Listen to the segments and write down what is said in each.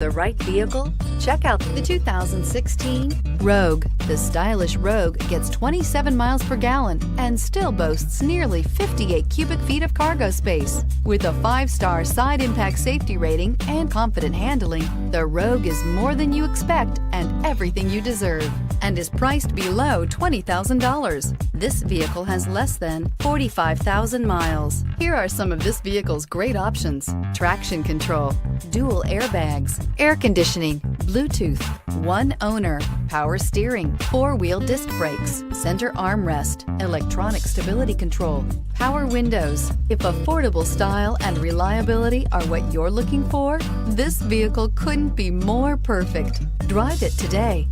The right vehicle? Check out the 2016 Rogue. The stylish Rogue gets 27 miles per gallon and still boasts nearly 58 cubic feet of cargo space. With a 5-star side impact safety rating and confident handling, the Rogue is more than you expect and everything you deserve, and is priced below $20,000. This vehicle has less than 45,000 miles. Here are some of this vehicle's great options: traction control, dual airbags, air conditioning, Bluetooth, one owner, power steering, 4-wheel disc brakes, center armrest, electronic stability control, power windows. If affordable style and reliability are what you're looking for, this vehicle couldn't be more perfect. Drive it today.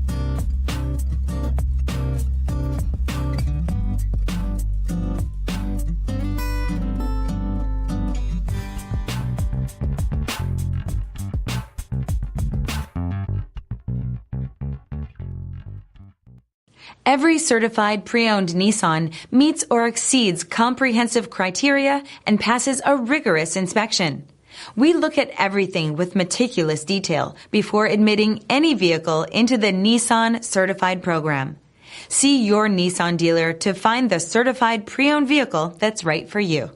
Every certified pre-owned Nissan meets or exceeds comprehensive criteria and passes a rigorous inspection. We look at everything with meticulous detail before admitting any vehicle into the Nissan Certified Program. See your Nissan dealer to find the certified pre-owned vehicle that's right for you.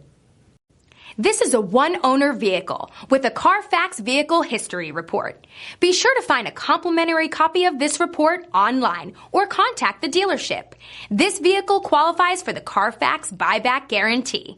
This is a one-owner vehicle with a CARFAX Vehicle History Report. Be sure to find a complimentary copy of this report online or contact the dealership. This vehicle qualifies for the CARFAX Buyback Guarantee.